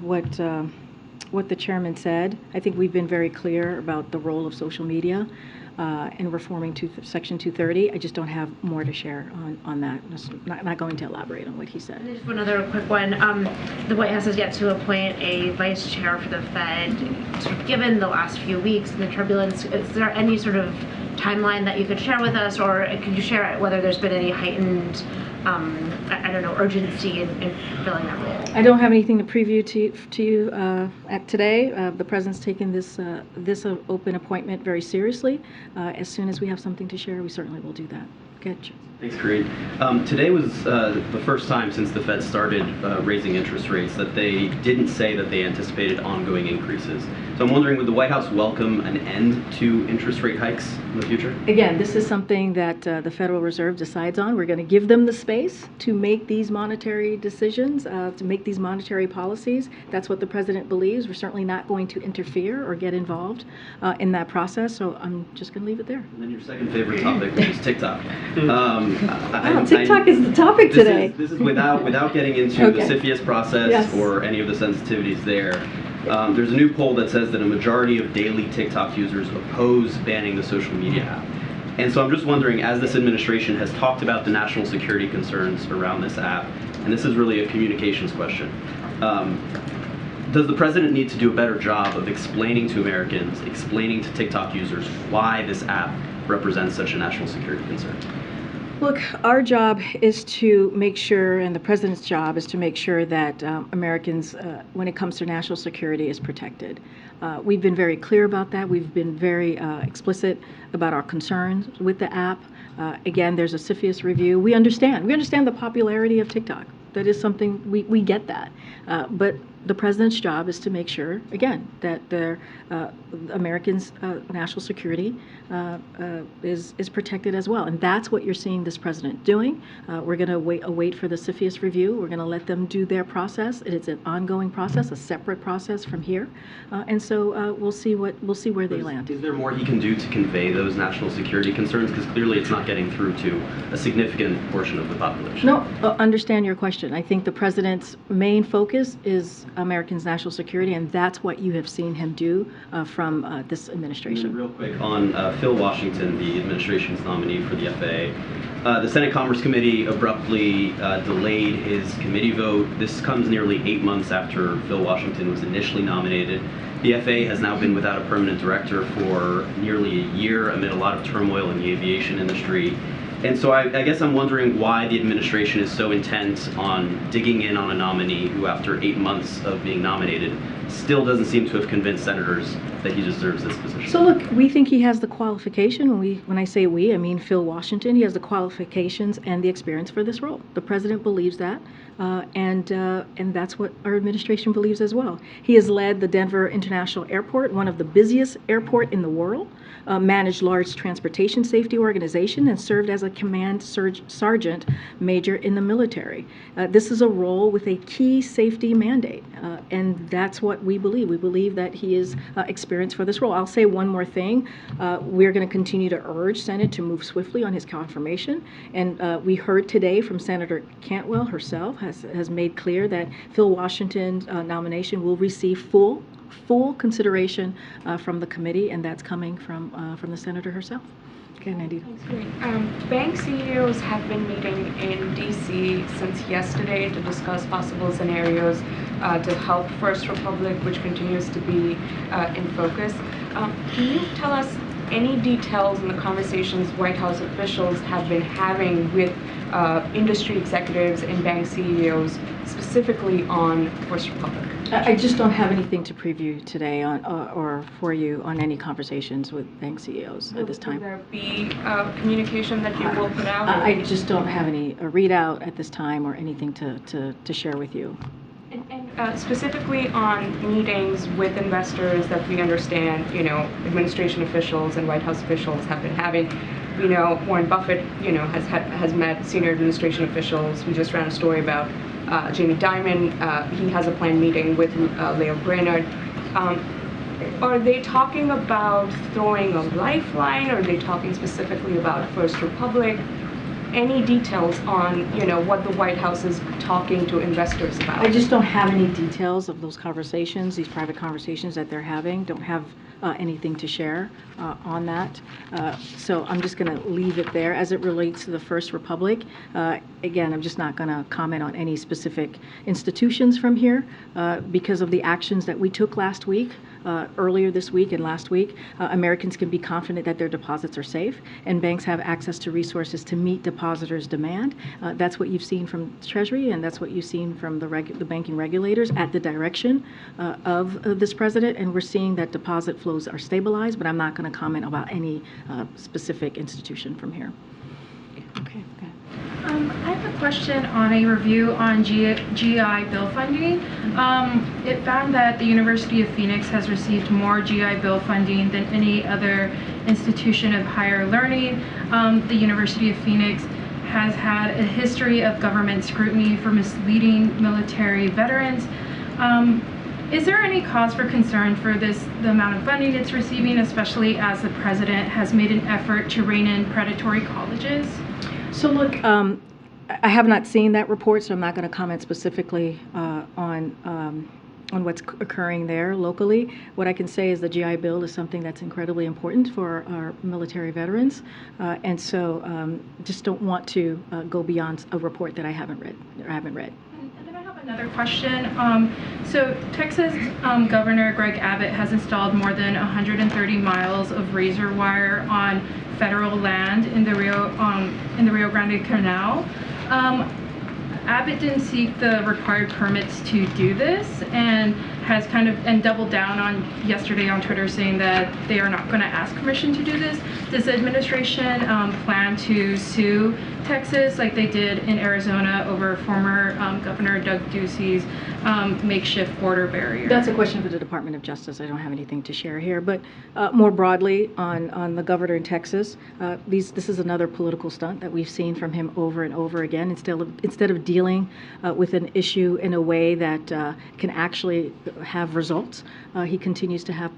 what the chairman said. I think we've been very clear about the role of social media. and reforming Section 230. I just don't have more to share on that. I'm not going to elaborate on what he said. Just one other quick one. The White House has yet to appoint a vice chair for the Fed. Sort of given the last few weeks and the turbulence, is there any sort of timeline that you could share with us, or could you share whether there's been any heightened, I don't know, urgency in filling that role? I don't have anything to preview to you at today. The president's taken this open appointment very seriously. As soon as we have something to share, we certainly will do that. Good. Thanks, Karine. Today was the first time since the Fed started raising interest rates that they didn't say that they anticipated ongoing increases. So I'm wondering, would the White House welcome an end to interest rate hikes in the future? Again, this is something that the Federal Reserve decides on. We're going to give them the space to make these monetary decisions, to make these monetary policies. That's what the president believes. We're certainly not going to interfere or get involved in that process. So I'm just going to leave it there. And then your second favorite topic, which is TikTok. TikTok is the topic today. This is without getting into the CFIUS process Yes. or any of the sensitivities there. There's a new poll that says that a majority of daily TikTok users oppose banning the social media app. And so I'm just wondering, as this administration has talked about the national security concerns around this app, and this is really a communications question, does the president need to do a better job of explaining to Americans, explaining to TikTok users why this app represents such a national security concern? Look, our job is to make sure, and the president's job is to make sure that Americans, when it comes to national security, is protected. We've been very clear about that. We've been very explicit about our concerns with the app. Again, there's a CFIUS review. We understand the popularity of TikTok. That is something, we get that. But the president's job is to make sure, again, that the Americans' national security is protected as well. And that's what you're seeing this president doing. We're going to wait for the CFIUS review. We're going to let them do their process. It's an ongoing process, a separate process from here. And so we'll see where they land. Is there more he can do to convey those national security concerns? Because clearly it's not getting through to a significant portion of the population. No, understand your question. I think the president's main focus is Americans' national security, and that's what you have seen him do from this administration. Real quick on Phil Washington, the administration's nominee for the FAA. The Senate Commerce Committee abruptly delayed his committee vote. This comes nearly 8 months after Phil Washington was initially nominated. The FAA has now been without a permanent director for nearly a year amid a lot of turmoil in the aviation industry. And so I guess I'm wondering why the administration is so intent on digging in on a nominee who, after 8 months of being nominated, still doesn't seem to have convinced senators that he deserves this position. So look, we think he has the qualification. When I say we, I mean Phil Washington. He has the qualifications and the experience for this role. The president believes that, and that's what our administration believes as well. He has led the Denver International Airport, one of the busiest airport in the world, managed large transportation safety organization, and served as a command sergeant major in the military. This is a role with a key safety mandate, and that's what we believe. We believe that he is experienced for this role. I'll say one more thing. We're going to continue to urge Senate to move swiftly on his confirmation, and we heard today from Senator Cantwell herself has made clear that Phil Washington's nomination will receive full consideration from the committee, and that's coming from the senator herself. Okay, Nandita. Thanks, Karine. Bank CEOs have been meeting in D.C. since yesterday to discuss possible scenarios to help First Republic, which continues to be in focus. Can you tell us any details in the conversations White House officials have been having with industry executives and bank CEOs, specifically on First Republic? I just don't have anything to preview today on or for you on any conversations with bank CEOs at this time. Will there be communication that you will put out? I just don't have any readout at this time or anything to share with you. And specifically on meetings with investors that we understand, administration officials and White House officials have been having. We know Warren Buffett, has met senior administration officials. We just ran a story about Jamie Dimon. He has a planned meeting with Leo Brainerd. Are they talking about throwing a lifeline? Are they talking specifically about First Republic? Any details on, what the White House is talking to investors about? I just don't have any details of those conversations, these private conversations that they're having. Don't have anything to share on that. So I'm just going to leave it there. As it relates to the First Republic, again, I'm just not going to comment on any specific institutions from here because of the actions that we took last week. Earlier this week and last week, Americans can be confident that their deposits are safe, and banks have access to resources to meet depositors' demand. That's what you've seen from Treasury, and that's what you've seen from the banking regulators at the direction of this president. And we're seeing that deposit flows are stabilized, but I'm not going to comment about any specific institution from here. Okay. I have a question on a review on GI Bill funding. It found that the University of Phoenix has received more GI Bill funding than any other institution of higher learning. The University of Phoenix has had a history of government scrutiny for misleading military veterans. Is there any cause for concern for the amount of funding it's receiving, especially as the president has made an effort to rein in predatory colleges? So look, I have not seen that report, so I'm not going to comment specifically on what's occurring there locally. What I can say is the GI Bill is something that's incredibly important for our military veterans, and so just don't want to go beyond a report that I haven't read. And then I have another question. So Texas Governor Greg Abbott has installed more than 130 miles of razor wire on federal land in the Rio Grande Canal. Abbott didn't seek the required permits to do this, and has doubled down on yesterday on Twitter saying that they are not going to ask permission to do this. Does the administration plan to sue Texas like they did in Arizona over former Governor Doug Ducey's makeshift border barrier? That's a question for the Department of Justice. I don't have anything to share here. But more broadly on the governor in Texas, this is another political stunt that we've seen from him over and over again. Instead of dealing with an issue in a way that can actually have results, he continues to have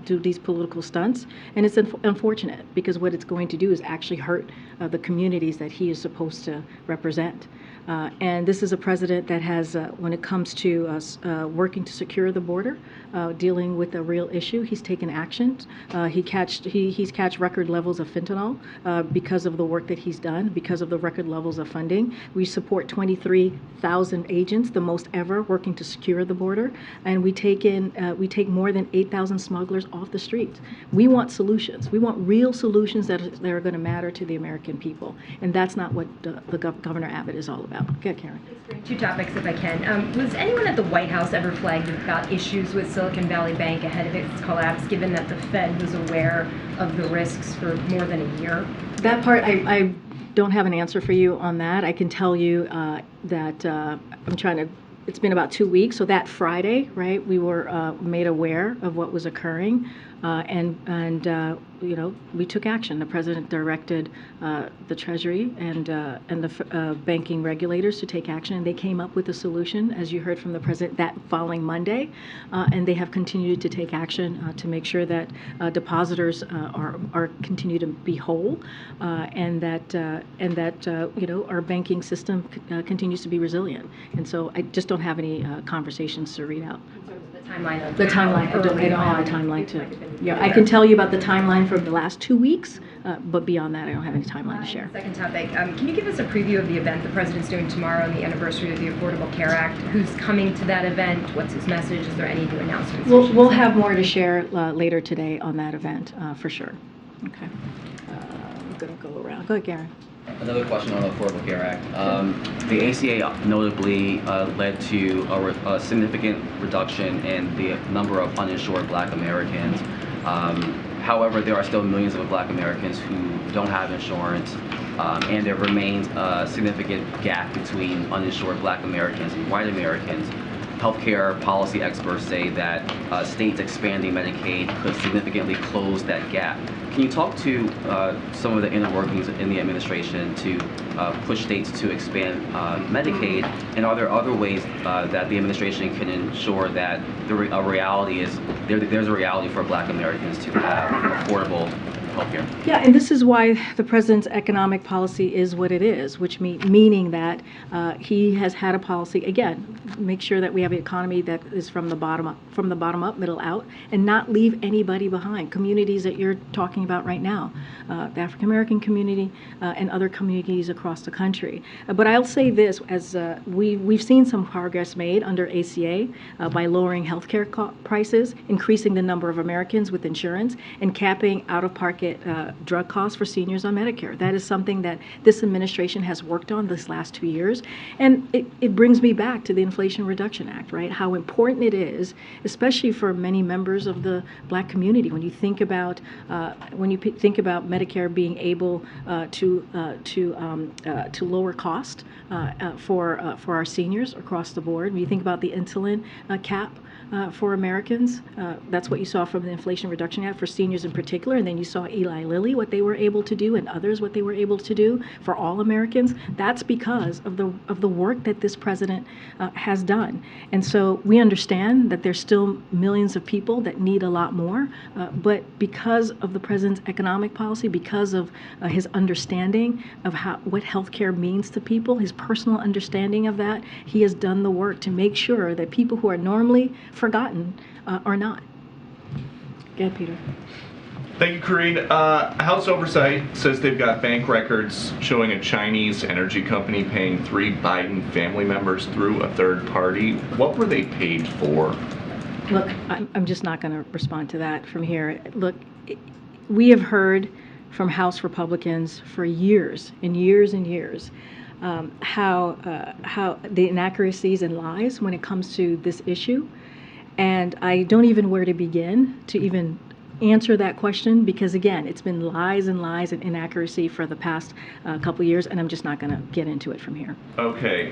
do these political stunts. And it's unfortunate because what it's going to do is actually hurt the communities that he is supposed to represent. And this is a president that has, when it comes to working to secure the border, dealing with a real issue, he's taken action. He's catched record levels of fentanyl because of the work that he's done, because of the record levels of funding. We support 23,000 agents, the most ever, working to secure the border, and we take more than 8,000 smugglers off the streets. We want solutions. We want real solutions that are going to matter to the American people, and that's not what the Governor Abbott is all about. Go, Karen. Two topics, if I can. Was anyone at the White House ever flagged about issues with Silicon Valley Bank ahead of its collapse, given that the Fed was aware of the risks for more than a year? That part, I don't have an answer for you on that. I can tell you that it's been about 2 weeks, so that Friday, right, we were made aware of what was occurring, and we took action. The president directed the Treasury and the banking regulators to take action, and they came up with a solution, as you heard from the president, that following Monday, and they have continued to take action to make sure that depositors are continue to be whole, and that our banking system continues to be resilient. And so I just don't have any conversations to read out. Timeline. The timeline. I don't have a timeline to. Yeah, I can tell you about the timeline from the last 2 weeks, but beyond that, I don't have any timeline to share. Second topic. Can you give us a preview of the event the president's doing tomorrow on the anniversary of the Affordable Care Act? Who's coming to that event? What's his message? Is there any new announcements? We'll have more to share later today on that event, for sure. Okay. I'm going to go around. Go ahead, Garen. Another question on the Affordable Care Act. The ACA notably led to a significant reduction in the number of uninsured Black Americans. However, there are still millions of Black Americans who don't have insurance, and there remains a significant gap between uninsured Black Americans and white Americans. Healthcare policy experts say that states expanding Medicaid could significantly close that gap. Can you talk to some of the inner workings in the administration to push states to expand Medicaid, and are there other ways that the administration can ensure that there's a reality for Black Americans to have affordable healthcare. Yeah, and this is why the president's economic policy is what it is, which meaning that he has had a policy, again, make sure that we have an economy that is from the bottom up, middle out, and not leave anybody behind. Communities that you're talking about right now, the African American community and other communities across the country. But I'll say this, as we've seen some progress made under ACA by lowering healthcare prices, increasing the number of Americans with insurance, and capping out-of-pocket drug costs for seniors on Medicare. That is something that this administration has worked on this last 2 years. And it brings me back to the Inflation Reduction Act, right? How important it is, especially for many members of the Black community, when you think about Medicare being able to lower cost for our seniors across the board. When you think about the insulin cap for Americans, that's what you saw from the Inflation Reduction Act for seniors in particular, and then you saw Eli Lilly, what they were able to do, and others what they were able to do for all Americans. That's because of the work that this president has done. And so we understand that there's still millions of people that need a lot more, but because of the president's economic policy, because of his understanding of what healthcare means to people, his personal understanding of that, he has done the work to make sure that people who are normally forgotten are not. Go ahead, Peter. Thank you, Karine. House Oversight says they've got bank records showing a Chinese energy company paying 3 Biden family members through a third party. What were they paid for? Look, I'm just not going to respond to that from here. Look, we have heard from House Republicans for years and years and years how the inaccuracies and lies when it comes to this issue. And I don't even know where to begin to even answer that question, because again, it's been lies and lies and inaccuracy for the past couple years, and I'm just not going to get into it from here. Okay.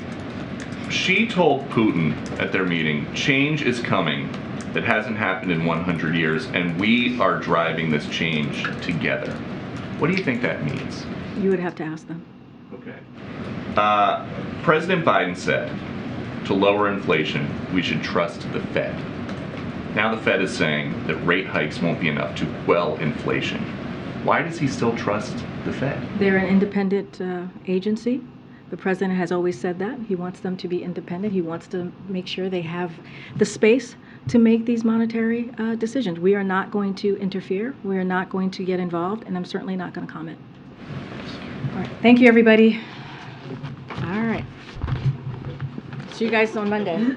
She told Putin at their meeting, change is coming that hasn't happened in 100 years, and we are driving this change together. What do you think that means? You would have to ask them. Okay. President Biden said, to lower inflation, we should trust the Fed. Now the Fed is saying that rate hikes won't be enough to quell inflation. Why does he still trust the Fed? They're an independent agency. The president has always said that. He wants them to be independent. He wants to make sure they have the space to make these monetary decisions. We are not going to interfere. We are not going to get involved, and I'm certainly not going to comment. All right. Thank you, everybody. All right. See you guys on Monday.